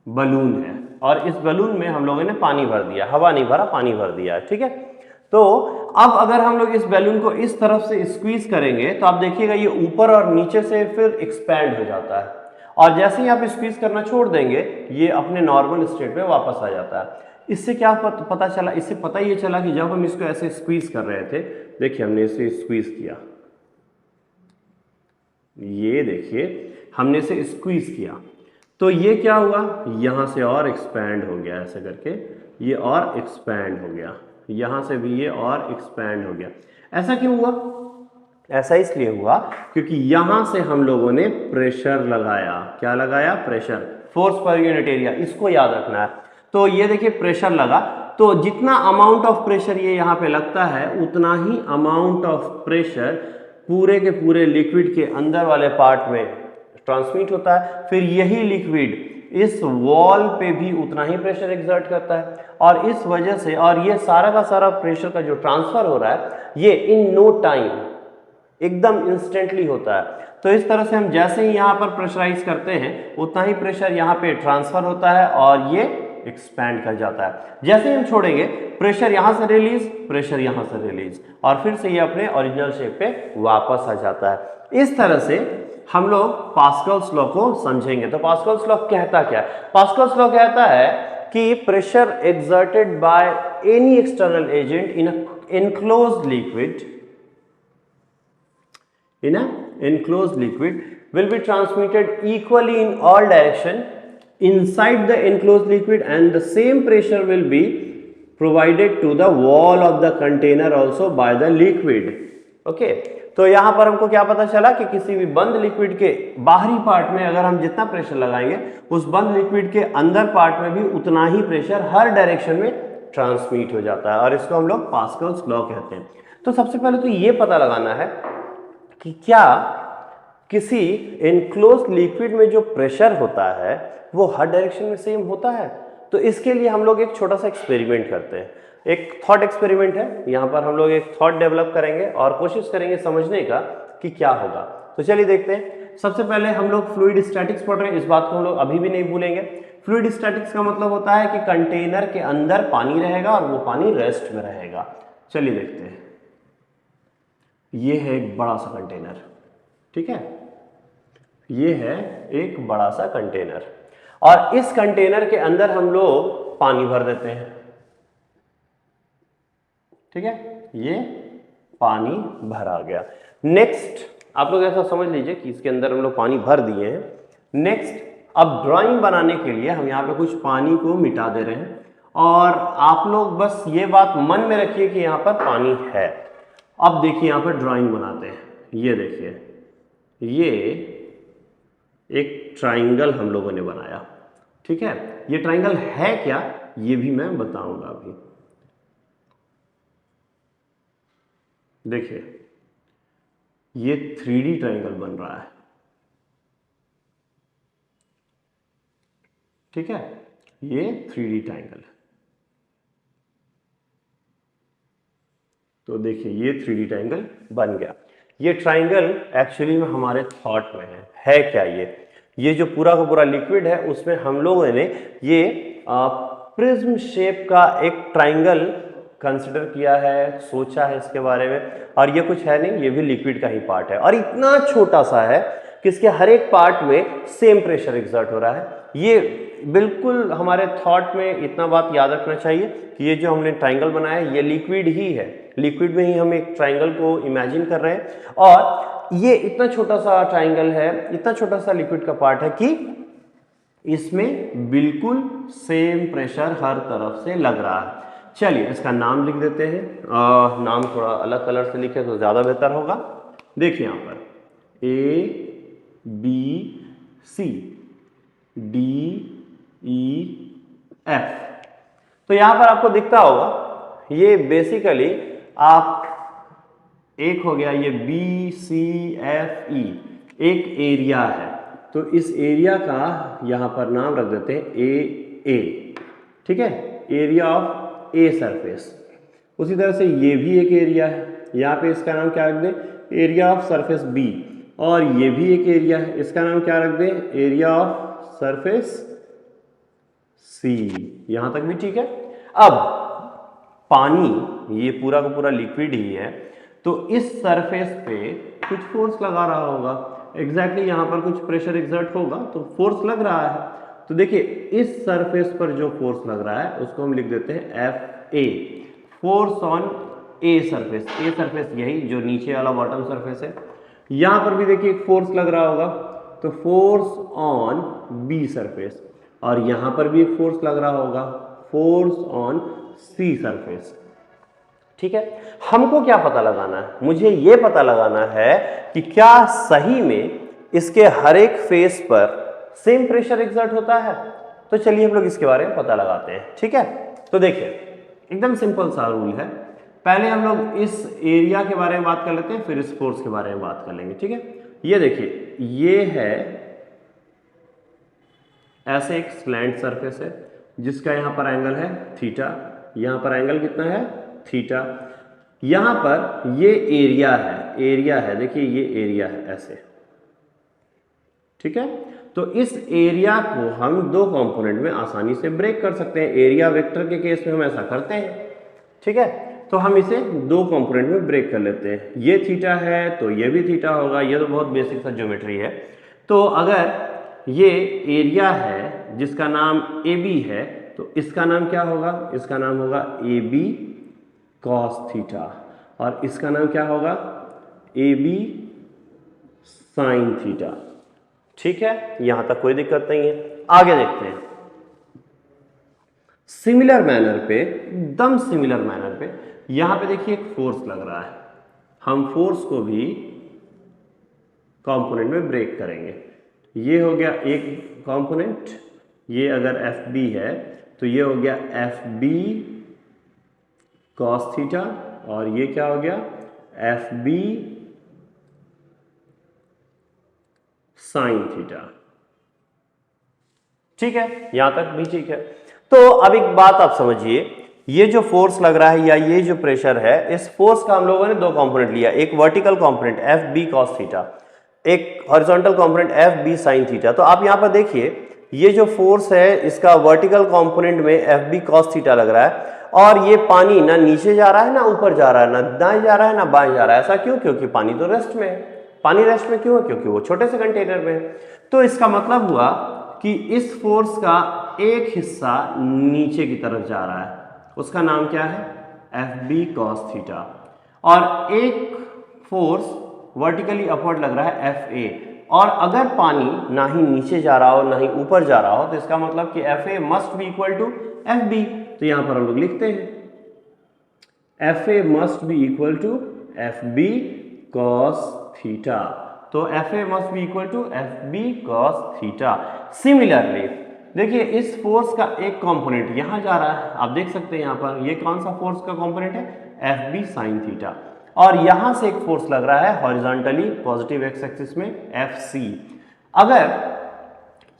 बलून है और इस बलून में हम लोगों ने पानी भर दिया, हवा नहीं भरा, पानी भर दिया। ठीक है, तो अब अगर हम लोग इस बैलून को इस तरफ से स्क्वीज करेंगे तो आप देखिएगा ये ऊपर और नीचे से फिर एक्सपैंड हो जाता है, और जैसे ही आप स्क्वीज करना छोड़ देंगे ये अपने नॉर्मल स्टेट में वापस आ जाता है। इससे क्या पता चला? इससे पता ये चला कि जब हम इसको ऐसे स्क्वीज कर रहे थे, देखिए हमने इसे स्क्वीज किया, ये देखिए हमने इसे स्क्वीज किया तो ये क्या हुआ? यहां से और एक्सपैंड हो गया, ऐसे करके ये और एक्सपैंड हो गया, यहां से भी ये और एक्सपैंड हो गया। ऐसा क्यों हुआ? ऐसा इसलिए हुआ क्योंकि यहां से हम लोगों ने प्रेशर लगाया। क्या लगाया? Pressure, force per unit area, इसको याद रखना है। तो ये देखिए प्रेशर लगा, तो जितना अमाउंट ऑफ प्रेशर ये यहाँ पे लगता है उतना ही अमाउंट ऑफ प्रेशर पूरे के पूरे लिक्विड के अंदर वाले पार्ट में ट्रांसमिट होता है। फिर यही लिक्विड इस वॉल पे भी उतना ही प्रेशर एक्सर्ट करता है, और इस वजह से, और ये सारा का सारा प्रेशर का जो ट्रांसफर हो रहा है ये इन नो टाइम एकदम इंस्टेंटली होता है। तो इस तरह से हम जैसे ही यहाँ पर प्रेशराइज करते हैं उतना ही प्रेशर यहाँ पे ट्रांसफर होता है और ये एक्सपैंड कर जाता है। जैसे ही हम छोड़ेंगे प्रेशर यहाँ से रिलीज, प्रेशर यहाँ से रिलीज, और फिर से ये अपने ओरिजिनल शेप पे वापस आ जाता है। इस तरह से हम लोग पास्कल्स लॉ को समझेंगे। तो पास्कल्स लॉ कहता क्या है? पास्कल्स लॉ कहता है कि pressure exerted by any external agent in enclosed liquid, in an enclosed liquid will be transmitted equally in all direction inside the enclosed liquid, and the same pressure will be provided to the wall of the container also by the liquid. Okay, तो यहां पर हमको क्या पता चला कि किसी भी बंद लिक्विड के बाहरी पार्ट में अगर हम जितना प्रेशर लगाएंगे उस बंद लिक्विड के अंदर पार्ट में भी उतना ही प्रेशर हर डायरेक्शन में ट्रांसमिट हो जाता है, और इसको हम लोग पास्कल्स लॉ कहते हैं। तो सबसे पहले तो ये पता लगाना है कि क्या किसी एनक्लोज्ड लिक्विड में जो प्रेशर होता है वो हर डायरेक्शन में सेम होता है। तो इसके लिए हम लोग एक छोटा सा एक्सपेरिमेंट करते हैं, एक थॉट एक्सपेरिमेंट है। यहाँ पर हम लोग एक थॉट डेवलप करेंगे और कोशिश करेंगे समझने का कि क्या होगा। तो चलिए देखते हैं। सबसे पहले हम लोग फ्लूइड स्टैटिक्स पढ़ रहे हैं, इस बात को हम लोग अभी भी नहीं भूलेंगे। फ्लूइड स्टैटिक्स का मतलब होता है कि कंटेनर के अंदर पानी रहेगा और वो पानी रेस्ट में रहेगा। चलिए देखते हैं, ये है एक बड़ा सा कंटेनर, ठीक है, ये है एक बड़ा सा कंटेनर और इस कंटेनर के अंदर हम लोग पानी भर देते हैं, ठीक है, ये पानी भरा गया। नेक्स्ट आप लोग ऐसा समझ लीजिए कि इसके अंदर हम लोग पानी भर दिए हैं। नेक्स्ट अब ड्राइंग बनाने के लिए हम यहाँ पे कुछ पानी को मिटा दे रहे हैं और आप लोग बस ये बात मन में रखिए कि यहाँ पर पानी है। अब देखिए यहाँ पर ड्राइंग बनाते हैं, ये देखिए, ये एक ट्राइंगल हम लोगों ने बनाया, ठीक है। ये ट्राइंगल है क्या ये भी मैं बताऊंगा अभी। देखिए ये 3D ट्राइंगल बन रहा है, ठीक है, ये 3D ट्राइंगल। तो देखिए ये 3D ट्राइंगल बन गया। ये ट्राइंगल एक्चुअली में हमारे थॉट में है क्या ये जो पूरा का पूरा लिक्विड है उसमें हम लोगों ने ये प्रिज्म शेप का एक ट्राइंगल कंसिडर किया है, सोचा है इसके बारे में। और ये कुछ है नहीं, ये भी लिक्विड का ही पार्ट है और इतना छोटा सा है कि इसके हर एक पार्ट में सेम प्रेशर एक्सर्ट हो रहा है। ये बिल्कुल हमारे थॉट में इतना बात याद रखना चाहिए कि ये जो हमने ट्राइंगल बनाया है ये लिक्विड ही है, लिक्विड में ही हम एक ट्राइंगल को इमेजिन कर रहे हैं और ये इतना छोटा सा ट्राइंगल है, इतना छोटा सा लिक्विड का पार्ट है कि इसमें बिल्कुल सेम प्रेशर हर तरफ से लग रहा है। चलिए इसका नाम लिख देते हैं, नाम थोड़ा अलग कलर से लिखे तो ज़्यादा बेहतर होगा। देखिए यहाँ पर ABC DEF, तो यहाँ पर आपको दिखता होगा ये बेसिकली आप एक हो गया, ये BCFE एक एरिया है, तो इस एरिया का यहाँ पर नाम रख देते हैं AA, ठीक है, एरिया ऑफ ए सरफेस। उसी तरह से ये भी एक एरिया है, यहाँ पे इसका नाम क्या रख दें, एरिया ऑफ सरफेस B, और ये भी एक एरिया है, इसका नाम क्या रख दें, एरिया ऑफ सरफेस C। यहाँ तक भी ठीक है। अब पानी ये पूरा का पूरा लिक्विड ही है, तो इस सरफेस पे कुछ फोर्स लगा रहा होगा, एग्जैक्टली यहाँ पर कुछ प्रेशर एक्सर्ट होगा तो फोर्स लग रहा है। तो देखिए इस सरफेस पर जो फोर्स लग रहा है उसको हम लिख देते हैं FA, force on A surface. A surface यही जो नीचे वाला बॉटम सरफेस है। यहाँ पर भी देखिए एक फोर्स लग रहा होगा तो फोर्स ऑन B सरफेस, और यहाँ पर भी एक फोर्स लग रहा होगा, फोर्स ऑन C सरफेस, ठीक है। हमको क्या पता लगाना है, मुझे ये पता लगाना है कि क्या सही में इसके हर एक फेस पर सेम प्रेशर एक्सर्ट होता है। तो चलिए हम लोग इसके बारे में पता लगाते हैं, ठीक है। तो देखिए एकदम सिंपल सा रूल है, पहले हम लोग इस एरिया के बारे में बात कर लेते हैं, फिर इस फोर्स के बारे में बात कर लेंगे, ठीक है। ये देखिए ये है ऐसे एक स्लैंट सरफेस है जिसका यहाँ पर एंगल है थीटा, यहाँ पर एंगल कितना है थीटा, यहाँ पर ये एरिया है, देखिए ये एरिया है ऐसे, ठीक है। तो इस एरिया को हम दो कंपोनेंट में आसानी से ब्रेक कर सकते हैं, एरिया वेक्टर के केस में हम ऐसा करते हैं, ठीक है। तो हम इसे दो कंपोनेंट में ब्रेक कर लेते हैं, ये थीटा है तो ये भी थीटा होगा, ये तो बहुत बेसिक सा ज्योमेट्री है। तो अगर ये एरिया है जिसका नाम AB है तो इसका नाम क्या होगा, इसका नाम होगा AB cos थीटा, और इसका नाम क्या होगा AB sin थीटा, ठीक है। यहां तक कोई दिक्कत नहीं है। आगे देखते हैं, सिमिलर मैनर पे, एकदम सिमिलर मैनर पे यहां पे देखिए एक फोर्स लग रहा है, हम फोर्स को भी कंपोनेंट में ब्रेक करेंगे। ये हो गया एक कंपोनेंट, ये अगर FB है तो ये हो गया FB cos थीटा, और ये क्या हो गया FB sin थीटा, ठीक है। यहां तक भी ठीक है। तो अब एक बात आप समझिए, ये जो फोर्स लग रहा है या ये जो प्रेशर है, इस फोर्स का हम लोगों ने दो कंपोनेंट लिया, एक vertical component FB cos theta, एक horizontal component F B sine theta. तो आप यहाँ पर देखिए ये जो फोर्स है इसका वर्टिकल कंपोनेंट में एफ बी कॉस थीटा लग रहा है, और ये पानी ना नीचे जा रहा है ना ऊपर जा रहा है, ना दाएं जा रहा है ना बाएं जा रहा है। ऐसा क्यों? क्योंकि पानी तो रेस्ट में है। पानी रेस्ट में क्यों है? क्योंकि वो छोटे से कंटेनर में है। तो इसका मतलब हुआ कि इस फोर्स का एक हिस्सा नीचे की तरफ जा रहा है, उसका नाम क्या है? F B cos theta. और एक फोर्स वर्टिकली अपवर्ड लग रहा है एफ ए। और अगर पानी ना ही नीचे जा रहा हो ना ही ऊपर जा रहा हो तो इसका मतलब कि F A must be equal to F B. तो यहां पर हम लोग लिखते हैं F A must be equal to F B cos theta. तो F A must be equal to F B cos theta. Similarly देखिए इस फोर्स का एक कंपोनेंट यहां जा रहा है, आप देख सकते हैं यहां पर ये कौन सा फोर्स का कंपोनेंट है? F B sine theta. और यहां से एक फोर्स लग रहा है हॉरिजॉन्टली पॉजिटिव एक्स एक्सिस में एफ सी। अगर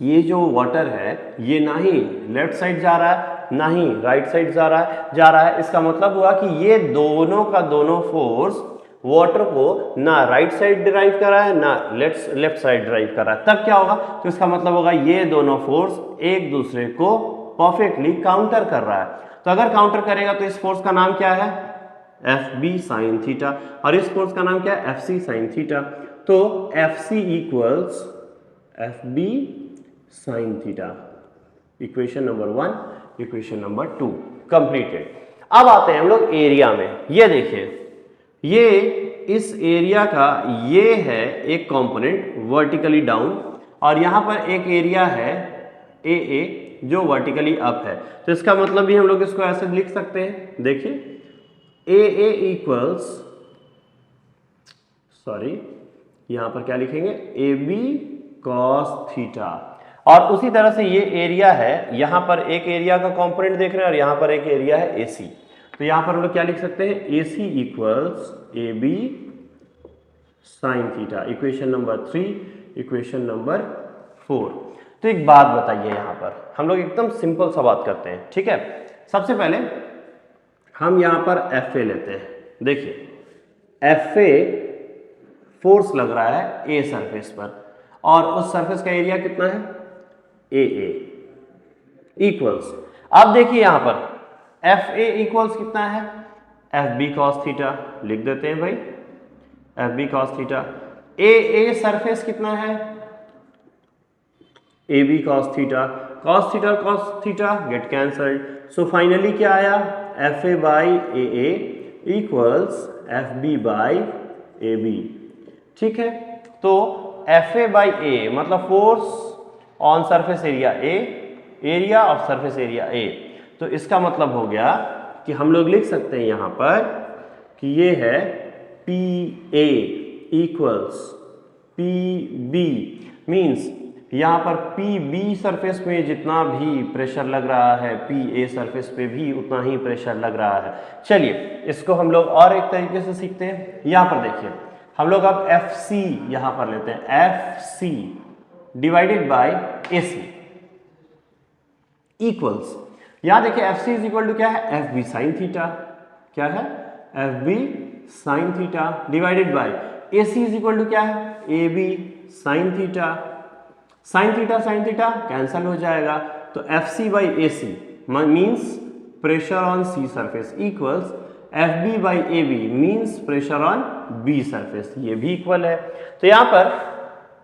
ये जो वाटर है ये ना ही लेफ्ट साइड जा रहा है ना ही राइट साइड जा रहा है, इसका मतलब हुआ कि ये दोनों का दोनों फोर्स वाटर को ना राइट साइड ड्राइव कर रहा है ना लेफ्ट साइड ड्राइव कर रहा है। तब क्या होगा? तो इसका मतलब होगा ये दोनों फोर्स एक दूसरे को परफेक्टली काउंटर कर रहा है। तो अगर काउंटर करेगा तो इस फोर्स का नाम क्या है? F B sine theta. और इस फोर्स का नाम क्या है? F C sine theta. तो F C equals F B sine theta. Equation number 1, equation number 2 completed. अब आते हैं हम लोग एरिया में। ये देखिए ये इस एरिया का ये है एक कंपोनेंट वर्टिकली डाउन, और यहां पर एक एरिया है ए ए जो वर्टिकली अप है। तो इसका मतलब भी हम लोग इसको ऐसे लिख सकते हैं। देखिए ए इक्वल्स, सॉरी यहां पर क्या लिखेंगे? A B cos theta. और उसी तरह से ये एरिया है, यहां पर एक एरिया का कंपोनेंट देख रहे हैं और यहां पर एक एरिया है ए सी। तो यहां पर हम लोग क्या लिख सकते हैं? A C equals A B sine theta. Equation number 3, equation number 4। तो एक बात बताइए, यहां पर हम लोग एकदम सिंपल सा बात करते हैं, ठीक है? सबसे पहले हम यहां पर एफ ए लेते हैं। देखिए एफ ए फोर्स लग रहा है ए सरफेस पर, और उस सरफेस का एरिया कितना है? ए इक्वल्स, अब देखिए यहां पर एफ ए इक्वल्स कितना है? F B cos theta. लिख देते हैं भाई F B cos theta. A surface कितना है? A B cos theta. Cos theta get cancelled. So finally क्या आया? F A by A equals F B by A B. ठीक है, तो एफ ए बाई ए मतलब force on surface area A, area of surface area A. तो इसका मतलब हो गया कि हम लोग लिख सकते हैं यहां पर कि ये है P A equals P B. Means यहां पर पी बी सरफेस में जितना भी प्रेशर लग रहा है पी ए सरफेस पे भी उतना ही प्रेशर लग रहा है। चलिए इसको हम लोग और एक तरीके से सीखते हैं। यहां पर देखिए हम लोग अब एफ सी यहां पर लेते हैं, F C divided by A C equals, यहां देखिए F C is equal to क्या है? F B sine theta. क्या है? F B sine theta divided by A C is equal to क्या है? A B sine theta. Sine theta cancel हो जाएगा, तो F C by A C means pressure on C surface equals F B by A B means pressure on B surface. ये भी equal है। तो यहां पर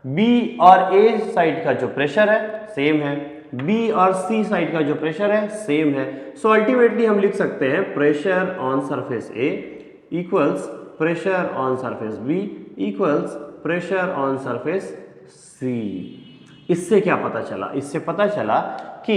बी और ए साइड का जो प्रेशर है सेम है, बी और सी साइड का जो प्रेशर है सेम है। सो अल्टीमेटली हम लिख सकते हैं pressure on surface A equals pressure on surface B equals pressure on surface C. इससे क्या पता चला? इससे पता चला कि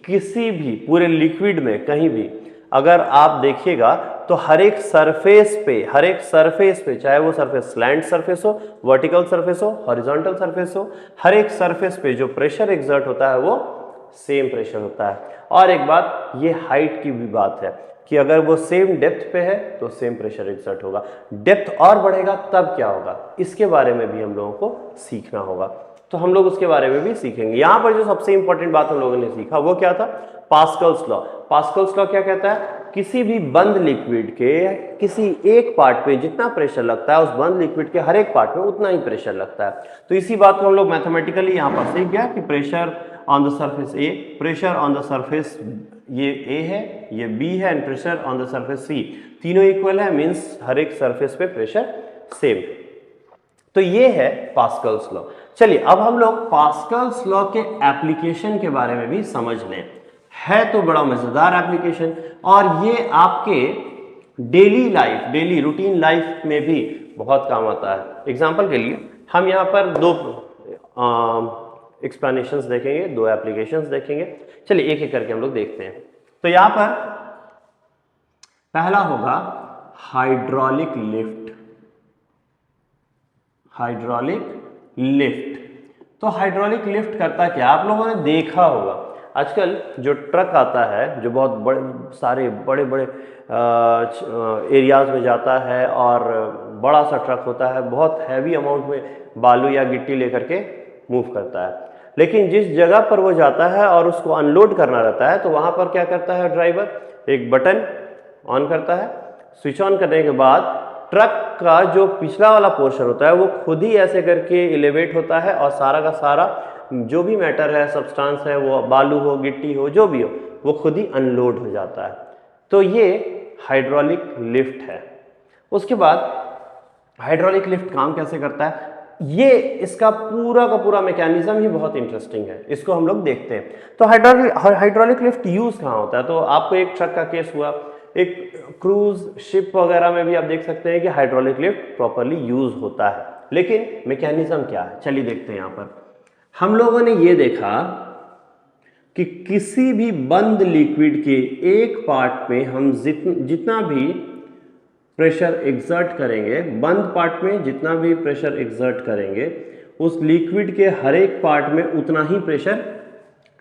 किसी भी पूरे लिक्विड में कहीं भी अगर आप देखिएगा तो हर एक सरफेस पे चाहे वो सरफेस स्लैंट सरफेस हो, वर्टिकल सरफेस हो, हॉरिजॉन्टल सरफेस हो, हर एक सरफेस पे जो प्रेशर एग्जर्ट होता है वो सेम प्रेशर होता है। और एक बात ये हाइट की भी बात है कि अगर वो सेम डेप्थ पे है तो सेम प्रेशर एग्जर्ट होगा। डेप्थ और बढ़ेगा तब क्या होगा, इसके बारे में भी हम लोगों को सीखना होगा। तो हम लोग उसके बारे में भी सीखेंगे। यहाँ पर जो सबसे इंपॉर्टेंट बात हम लोगों ने सीखा वो क्या था, पास्कल्स लॉ। पास्कल्स लॉ क्या कहता है, किसी भी बंद लिक्विड के किसी एक पार्ट पे जितना प्रेशर लगता है उस बंद लिक्विड के हर एक पार्ट में उतना ही प्रेशर लगता है। तो इसी बात को हम लोग मैथमेटिकली यहाँ पर सीख गया कि pressure on the surface A, pressure on the surface ये ए है, ये बी है, and pressure on the surface C, तीनों इक्वल है, मीन्स हर एक सरफेस पे प्रेशर सेम। तो ये है पास्कल्स लॉ। चलिए अब हम लोग पास्कल्स लॉ के एप्लीकेशन के बारे में भी समझ लें। है तो बड़ा मजेदार एप्लीकेशन, और ये आपके daily life, daily routine life में भी बहुत काम आता है। एग्जांपल के लिए हम यहाँ पर दो एक्सप्लेनेशंस देखेंगे, दो एप्लीकेशंस देखेंगे। चलिए एक एक करके हम लोग देखते हैं। तो यहाँ पर पहला होगा हाइड्रोलिक लिफ्ट। हाइड्रोलिक लिफ्ट, तो हाइड्रोलिक लिफ्ट करता क्या, आप लोगों ने देखा होगा आजकल जो ट्रक आता है जो बहुत बड़े सारे बड़े बड़े एरियाज में जाता है, और बड़ा सा ट्रक होता है, बहुत हैवी अमाउंट में बालू या गिट्टी लेकर के मूव करता है। लेकिन जिस जगह पर वो जाता है और उसको अनलोड करना रहता है, तो वहाँ पर क्या करता है ड्राइवर, एक बटन ऑन करता है। स्विच ऑन करने के बाद ट्रक का जो पिछला वाला पोर्शन होता है वो खुद ही ऐसे करके एलिवेट होता है, और सारा का सारा जो भी मैटर है, सब्सटेंस है, वो बालू हो, गिट्टी हो, जो भी हो, वो खुद ही अनलोड हो जाता है। तो ये हाइड्रोलिक लिफ्ट है। उसके बाद हाइड्रोलिक लिफ्ट काम कैसे करता है, ये इसका पूरा का पूरा मैकेनिज्म ही बहुत इंटरेस्टिंग है, इसको हम लोग देखते हैं। तो हाइड्रोलिक लिफ्ट यूज कहाँ होता है, तो आपको एक ट्रक का केस हुआ, एक क्रूज शिप वगैरह में भी आप देख सकते हैं कि हाइड्रोलिक लिफ्ट प्रॉपरली यूज होता है। लेकिन मैकेनिज्म क्या है, चलिए देखते हैं। यहाँ पर हम लोगों ने ये देखा कि किसी भी बंद लिक्विड के एक पार्ट में हम जितना भी प्रेशर एक्सर्ट करेंगे, बंद पार्ट में जितना भी प्रेशर एक्सर्ट करेंगे, उस लिक्विड के हर एक पार्ट में उतना ही प्रेशर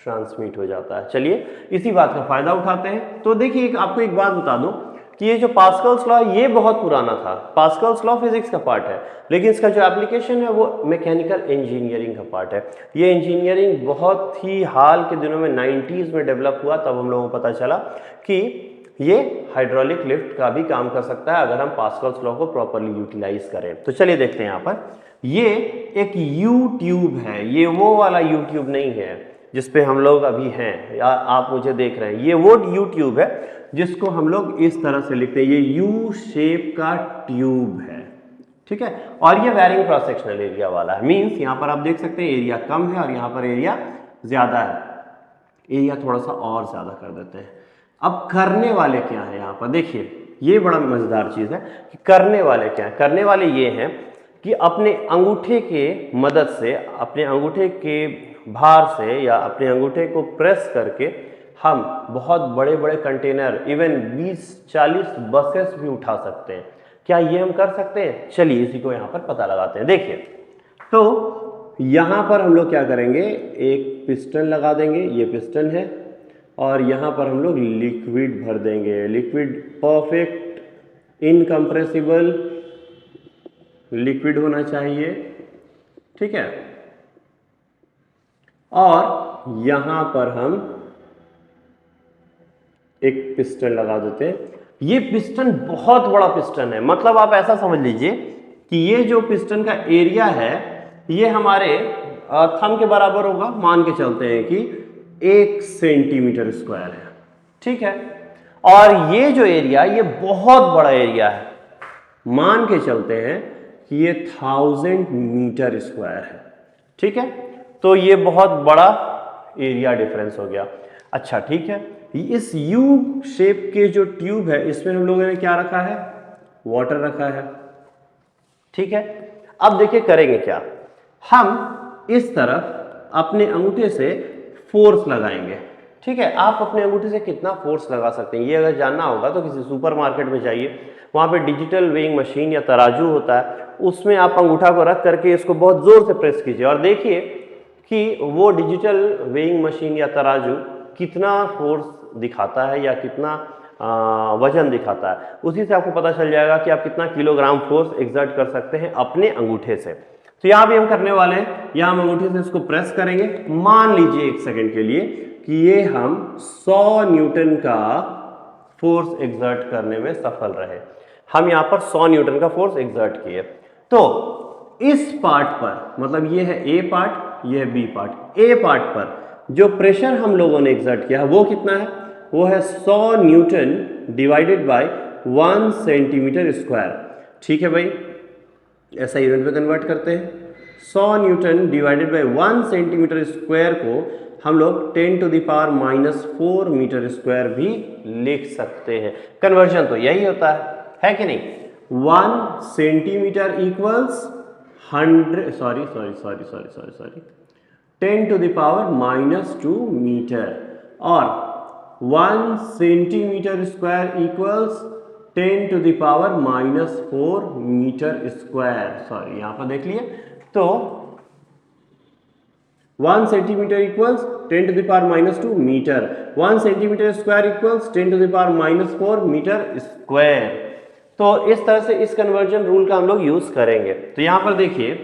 ट्रांसमिट हो जाता है। चलिए इसी बात का फायदा उठाते हैं। तो देखिए आपको एक बात बता दूं कि ये जो पास्कल्स लॉ ये बहुत पुराना था। पास्कल्स लॉ फिजिक्स का पार्ट है, लेकिन इसका जो एप्लीकेशन है वो मैकेनिकल इंजीनियरिंग का पार्ट है। ये इंजीनियरिंग बहुत ही हाल के दिनों में 90s में डेवलप हुआ, तब हम लोगों को पता चला कि ये हाइड्रोलिक लिफ्ट का भी काम कर सकता है अगर हम पास्कल्स लॉ को प्रॉपरली यूटिलाइज करें। तो चलिए देखते हैं। यहाँ पर ये एक यू ट्यूब है, ये वो वाला यू ट्यूब नहीं है जिसपे हम लोग अभी हैं या आप मुझे देख रहे हैं। ये वो यू ट्यूब है जिसको हम लोग इस तरह से लिखते हैं, ये यू शेप का ट्यूब है, ठीक है। और ये वेरिंग क्रॉस सेक्शनल एरिया वाला है, मींस यहाँ पर आप देख सकते हैं एरिया कम है और यहाँ पर एरिया ज्यादा है। एरिया थोड़ा सा और ज्यादा कर देते हैं। अब करने वाले क्या है, यहाँ पर देखिए ये बड़ा मजेदार चीज है कि करने वाले क्या है। करने वाले ये हैं कि अपने अंगूठे के मदद से, अपने अंगूठे के भार से या अपने अंगूठे को प्रेस करके हम बहुत बड़े बड़े कंटेनर, इवन 20-40 बसेस भी उठा सकते हैं। क्या ये हम कर सकते हैं? चलिए इसी को यहाँ पर पता लगाते हैं। देखिए तो यहाँ पर हम लोग क्या करेंगे, एक पिस्टन लगा देंगे, ये पिस्टन है, और यहाँ पर हम लोग लिक्विड भर देंगे। लिक्विड परफेक्ट इनकम्प्रेसिबल लिक्विड होना चाहिए, ठीक है। और यहाँ पर हम एक पिस्टन लगा देते हैं। ये पिस्टन बहुत बड़ा पिस्टन है, मतलब आप ऐसा समझ लीजिए कि ये जो पिस्टन का एरिया है ये हमारे थंब के बराबर होगा। मान के चलते हैं कि 1 सेंटीमीटर स्क्वायर है, ठीक है। और ये जो एरिया ये बहुत बड़ा एरिया है, मान के चलते हैं कि ये 1000 मीटर स्क्वायर है, ठीक है। तो ये बहुत बड़ा एरिया डिफरेंस हो गया। अच्छा ठीक है, इस यू शेप के जो ट्यूब है इसमें हम लोगों ने क्या रखा है, वाटर रखा है, ठीक है। अब देखिए करेंगे क्या, हम इस तरफ अपने अंगूठे से फोर्स लगाएंगे, ठीक है। आप अपने अंगूठे से कितना फोर्स लगा सकते हैं ये अगर जानना होगा तो किसी सुपरमार्केट में जाइए, वहाँ पे डिजिटल वेइंग मशीन या तराजू होता है, उसमें आप अंगूठा को रख करके इसको बहुत जोर से प्रेस कीजिए और देखिए कि वो डिजिटल वेइंग मशीन या तराजू कितना फोर्स दिखाता है या कितना वजन दिखाता है। उसी से आपको पता चल जाएगा कि आप कितना किलोग्राम फोर्स एक्सर्ट कर सकते हैं अपने अंगूठे से। तो यहाँ भी हम करने वाले हैं, यहाँ हम अंगूठे से इसको प्रेस करेंगे। मान लीजिए 1 सेकंड के लिए कि ये हम 100 न्यूटन का फोर्स एग्जर्ट करने में सफल रहे। हम यहाँ पर 100 न्यूटन का फोर्स एग्जर्ट किए। तो इस पार्ट पर, मतलब ये है ए पार्ट, ये है बी पार्ट, ए पार्ट पर जो प्रेशर हम लोगों ने एग्जर्ट किया वो कितना है? वो है 100 Newton divided by 1 centimetre square. ठीक है भाई, ऐसा यूनिट में कन्वर्ट करते हैं। 100 Newton divided by 1 centimetre square को हम लोग 10⁻⁻⁴ मीटर स्क्वायर भी लिख सकते हैं। कन्वर्जन तो यही होता है कि नहीं? 1 सेंटीमीटर इक्वल्स 10⁻⁻² मीटर और 1 centimetre square equals 10⁻⁻⁴ metre square. यहाँ पर देख लिए, तो 1 centimetre equals 10⁻⁻² metre, 1 centimetre square equals 10⁻⁻⁴ metre square. तो इस तरह से इस कन्वर्जन रूल का हम लोग यूज करेंगे। तो यहां पर देखिए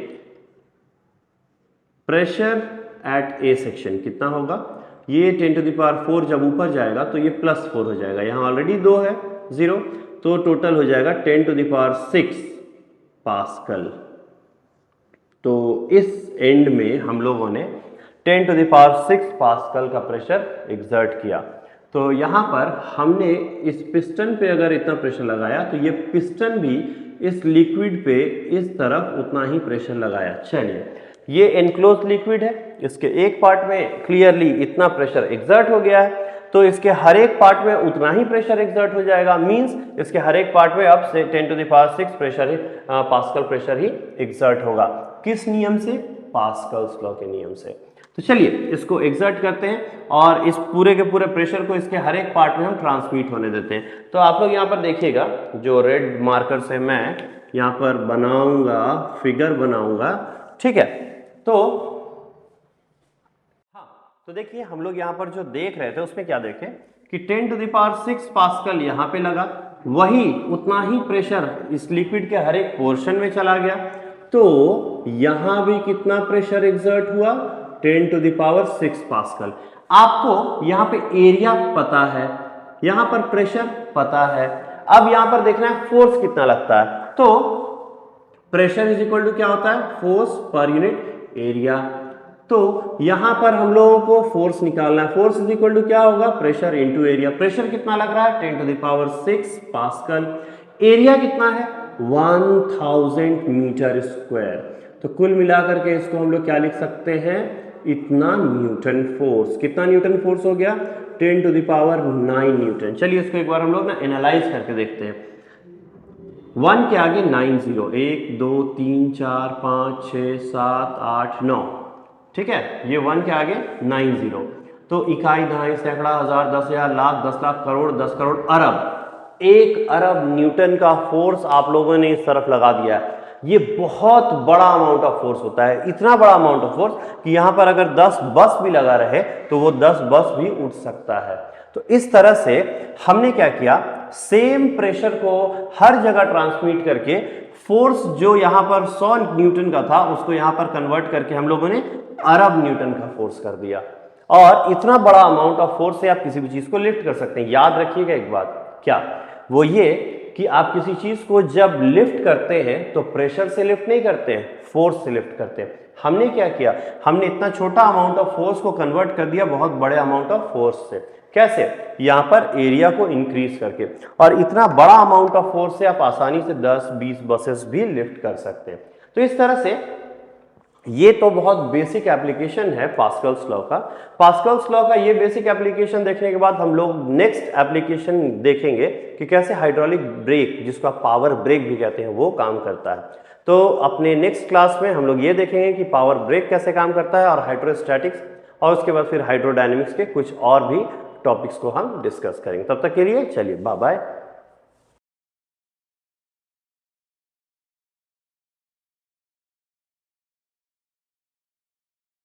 प्रेशर एट ए सेक्शन कितना होगा? ये 10⁴ जब ऊपर जाएगा तो ये +4 हो जाएगा, यहाँ ऑलरेडी 2 है 0, तो टोटल हो जाएगा 10⁶ पास्कल। तो इस एंड में हम लोगों ने 10⁶ पास्कल का प्रेशर एग्जर्ट किया। तो यहाँ पर हमने इस पिस्टन पे अगर इतना प्रेशर लगाया तो ये पिस्टन भी इस लिक्विड पे इस तरफ उतना ही प्रेशर लगाया। चलिए, ये एनक्लोज लिक्विड है, इसके एक पार्ट में क्लियरली इतना प्रेशर एग्जर्ट हो गया है, तो इसके हर एक पार्ट में उतना ही प्रेशर एग्जर्ट हो जाएगा। मींस इसके हर एक पार्ट में अब से 10⁶ प्रेशर ही पास्कल प्रेशर ही एग्जर्ट होगा। किस नियम से? पास्कल्स लॉ के नियम से। तो चलिए इसको एग्जर्ट करते हैं और इस पूरे के पूरे प्रेशर को इसके हर एक पार्ट में हम ट्रांसमिट होने देते हैं। तो आप लोग यहाँ पर देखिएगा, जो रेड मार्कर से मैं यहाँ पर बनाऊंगा, फिगर बनाऊंगा, ठीक है? तो हाँ, तो देखिए हम लोग यहाँ पर जो देख रहे थे उसमें क्या देखें कि 10⁶ पास्कल यहाँ पे लगा, वही उतना ही प्रेशर इस लिक्विड के हर एक पोर्शन में चला गया। तो यहां भी कितना प्रेशर एग्जर्ट हुआ? 10⁶ पास्कल। आपको यहाँ पे एरिया पता है, यहां पर प्रेशर पता है, अब यहां पर देखना है फोर्स कितना लगता है। तो प्रेशर इज इक्वल टू क्या होता है? Force per unit area. तो यहां पर हम लोगों को फोर्स निकालना है। फोर्स इज इक्वल टू क्या होगा? Pressure into area. प्रेशर कितना लग रहा है? 10⁶ पास्कल। एरिया कितना है? 1000 मीटर स्क्वायर। तो कुल मिलाकर के इसको हम लोग क्या लिख सकते हैं? इतना न्यूटन फोर्स। कितना न्यूटन फोर्स हो गया? 10⁹ न्यूटन। चलिए इसको एक बार हम लोग ना एनालाइज करके देखते हैं। 1 के आगे 9 0, 1 2 3 4 5 6 7 8 9, ठीक है? ये 1 के आगे 9 0। तो इकाई, दहाई, सैकड़ा, हजार, 10,000, लाख, 10 लाख, करोड़, 10 करोड़, अरब, 1 अरब न्यूटन का फोर्स आप लोगों ने इस तरफ लगा दिया है। ये बहुत बड़ा अमाउंट ऑफ फोर्स होता है, इतना बड़ा अमाउंट ऑफ फोर्स कि यहां पर अगर 10 बस भी लगा रहे तो वो 10 बस भी उठ सकता है। तो इस तरह से हमने क्या किया? सेम प्रेशर को हर जगह ट्रांसमिट करके फोर्स जो यहां पर 100 न्यूटन का था उसको यहां पर कन्वर्ट करके हम लोगों ने अरब न्यूटन का फोर्स कर दिया। और इतना बड़ा अमाउंट ऑफ फोर्स से आप किसी भी चीज को लिफ्ट कर सकते हैं। याद रखिएगा एक बात, क्या? वो ये कि आप किसी चीज को जब लिफ्ट करते हैं तो प्रेशर से लिफ्ट नहीं करते हैं, फोर्स से लिफ्ट करते हैं। हमने क्या किया? हमने इतना छोटा अमाउंट ऑफ फोर्स को कन्वर्ट कर दिया बहुत बड़े अमाउंट ऑफ फोर्स से। कैसे? यहां पर एरिया को इंक्रीज करके। और इतना बड़ा अमाउंट ऑफ फोर्स से आप आसानी से 10-20 बसेस भी लिफ्ट कर सकते हैं। तो इस तरह से ये तो बहुत बेसिक एप्लीकेशन है पास्कल्स लॉ का। पास्कल्स लॉ का ये बेसिक एप्लीकेशन देखने के बाद हम लोग नेक्स्ट एप्लीकेशन देखेंगे कि कैसे हाइड्रोलिक ब्रेक, जिसको आप पावर ब्रेक भी कहते हैं, वो काम करता है। तो अपने नेक्स्ट क्लास में हम लोग ये देखेंगे कि पावर ब्रेक कैसे काम करता है और हाइड्रोस्टैटिक्स, और उसके बाद फिर हाइड्रोडायनेमिक्स के कुछ और भी टॉपिक्स को हम डिस्कस करेंगे। तब तक के लिए चलिए बाय बाय।